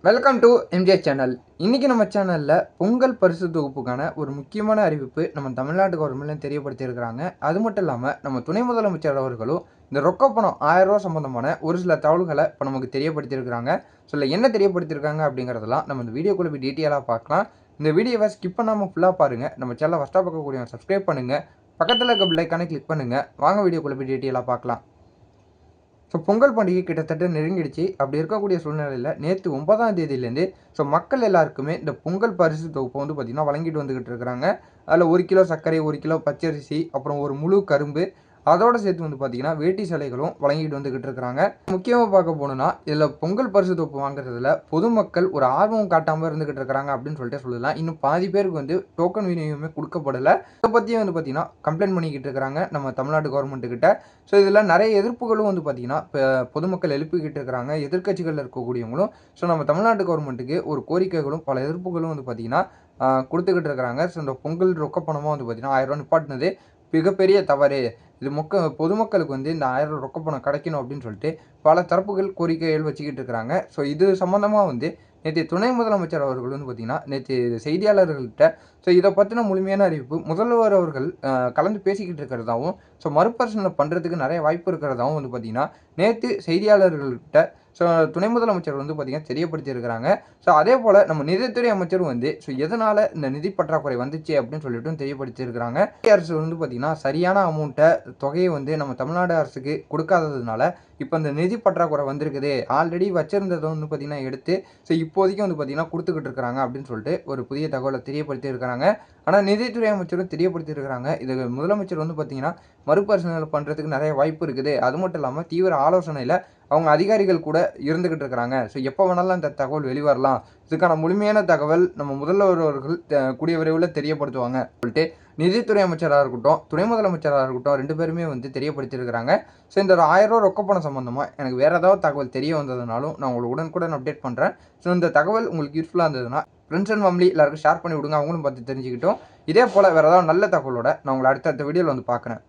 Welcome to MGR channel. இன்றைக்கி நம்ம சேனலில் பொங்கல் பரிசு தொகுப்புக்கான ஒரு முக்கியமான அறிவிப்பு நம்ம தமிழ்நாடு கவர்மெண்ட்லையும் தெரியப்படுத்தியிருக்கிறாங்க. அது மட்டும் இல்லாமல் நம்ம துணை முதலமைச்சர் அவர்களும் இந்த ரொக்க பணம் 1000 ரூபா சம்மந்தமான ஒரு சில தகவல்களை இப்போ நமக்கு தெரியப்படுத்தியிருக்கிறாங்க. ஸோ என்ன தெரியப்படுத்தியிருக்காங்க அப்படிங்கிறதெல்லாம் நம்ம இந்த வீடியோக்குள்ளே போய் டீட்டெயிலாக பார்க்கலாம். இந்த வீடியோவை ஸ்கிப் பண்ணாமல் ஃபுல்லாக பாருங்கள். நம்ம சேனலை ஃபஸ்ட்டாக பார்க்கக்கூடிய சப்ஸ்கிரைப் பண்ணுங்கள். பக்கத்தில் இருக்க பெல் ஐக்கானை கிளிக் பண்ணுங்கள். வாங்க வீடியோக்குள்ளே போய் டீட்டெயிலாக பார்க்கலாம். ஸோ பொங்கல் பண்டிகை கிட்டத்தட்ட நெருங்கிடுச்சு. அப்படி இருக்கக்கூடிய சூழ்நிலையில் நேற்று 9ஆம் தேதியிலேருந்து மக்கள் எல்லாருக்குமே இந்த பொங்கல் பரிசு தொகுப்பை பார்த்திங்கன்னா வழங்கிட்டு வந்துக்கிட்டு இருக்கிறாங்க. அதில் 1 கிலோ சர்க்கரை, 1 கிலோ பச்சரிசி, அப்புறம் ஒரு முழு கரும்பு, அதோடு சேர்த்து பார்த்திங்கன்னா வேட்டி சேலைகளும் வழங்கிட்டு வந்துக்கிட்டு இருக்கிறாங்க. முக்கியமாக பார்க்க போனோம்னா இதில் பொங்கல் பரிசு தொகுப்பு வாங்குறதுல பொதுமக்கள் ஒரு ஆர்வம் காட்டாமல் இருந்துக்கிட்டு இருக்கிறாங்க அப்படின்னு சொல்லிட்டு சொல்லலாம். இன்னும் பாதி பேருக்கு டோக்கன் விநியோகமே கொடுக்கப்படலை. இதை பற்றியும் பார்த்திங்கன்னா கம்ப்ளைண்ட் பண்ணிக்கிட்டு இருக்கிறாங்க நம்ம தமிழ்நாடு கவர்மெண்ட்டுக்கிட்ட. ஸோ இதில் நிறைய எதிர்ப்புகளும் பார்த்திங்கன்னா இப்போ பொதுமக்கள் எழுப்பிக்கிட்டு இருக்கிறாங்க. எதிர்க்கட்சிகளில் இருக்கக்கூடியவங்களும் நம்ம தமிழ்நாடு கவர்மெண்ட்டுக்கு ஒரு கோரிக்கைகளும் பல எதிர்ப்புகளும் பார்த்திங்கன்னா கொடுத்துக்கிட்டு இருக்கிறாங்க. ஸோ இந்த பொங்கல் ரொக்க பணமாக பார்த்திங்கன்னா 1000 ரூபா நிப்பாட்டினது மிகப்பெரிய தவறு. இது பொதுமக்களுக்கு இந்த 1000 ரொக்க பணம் கிடைக்கணும் அப்படின்னு சொல்லிட்டு பல தரப்புகள் கோரிக்கைகள் வச்சுக்கிட்டு இருக்கிறாங்க. ஸோ இது சம்மந்தமாக நேற்று துணை முதலமைச்சர் அவர்கள் பார்த்திங்கன்னா நேற்று செய்தியாளர்கள்கிட்ட இதை பற்றின முழுமையான அறிவிப்பு முதல்வர் அவர்கள் கலந்து பேசிக்கிட்டு இருக்கிறதாவும் மறுபரிசீலனை பண்ணுறதுக்கு நிறைய வாய்ப்பு இருக்கிறதாவும் பார்த்திங்கன்னா நேற்று செய்தியாளர்கள்கிட்ட துணை முதலமைச்சர் பார்த்திங்கன்னா தெரியப்படுத்தியிருக்கிறாங்க. அதே போல் நம்ம நிதித்துறை அமைச்சரும் எதனால் இந்த நிதி பற்றாக்குறை வந்துச்சு அப்படின்னு சொல்லிட்டு தெரியப்படுத்தியிருக்கிறாங்க. அரசு பார்த்திங்கன்னா சரியான அமௌண்ட்டை தொகையை நம்ம தமிழ்நாடு அரசுக்கு கொடுக்காததுனால இப்போ இந்த நிதி பற்றாக்குறை வந்திருக்குது. ஆல்ரெடி வச்சிருந்ததை பார்த்திங்கன்னா எடுத்து இப்போதைக்கு பார்த்திங்கன்னா கொடுத்துக்கிட்டு இருக்கிறாங்க அப்படின்னு சொல்லிட்டு ஒரு புதிய தகவலை தெரியப்படுத்தியிருக்கிறாங்க. ஆனால் நிதித்துறை அமைச்சரும் தெரியப்படுத்தியிருக்கிறாங்க. இது முதலமைச்சர் பார்த்திங்கன்னா மறுபரிசீலனை பண்ணுறதுக்கு நிறைய வாய்ப்பு இருக்குது. அது மட்டும் இல்லாமல் தீவிர ஆலோசனையில் அவங்க அதிகாரிகள் கூட இருந்துக்கிட்டு இருக்கிறாங்க. எப்போ வேணாலும் இந்த தகவல் வெளிவரலாம். இதுக்கான முழுமையான தகவல் நம்ம முதல்வர் அவர்கள் கூடிய விரைவில் தெரியப்படுத்துவாங்க சொல்லிட்டு நிதித்துறை அமைச்சராக இருக்கட்டும், துணை முதலமைச்சராக இருக்கட்டும் 2 பேருமே தெரியப்படுத்தியிருக்கிறாங்க. இந்த 1000 ரூபா ரொக்க பணம் சம்மந்தமாக எனக்கு வேறு ஏதாவது தகவல் தெரிய வந்ததுனாலும் நான் உங்களுக்கு உடனுக்குடன் அப்டேட் பண்ணுறேன். இந்த தகவல் உங்களுக்கு யூஸ்ஃபுல்லாக இருந்ததுன்னா ஃப்ரெண்ட்ஸ் அண்ட் ஃபேமிலி எல்லாருக்கும் ஷேர் பண்ணி விடுங்க. அவங்களும் பார்த்து தெரிஞ்சுக்கிட்டோம். இதே போல் வேறு ஏதாவது நல்ல தகவலோட நான் உங்களை அடுத்த வீடியோவில் பார்க்குறேன்.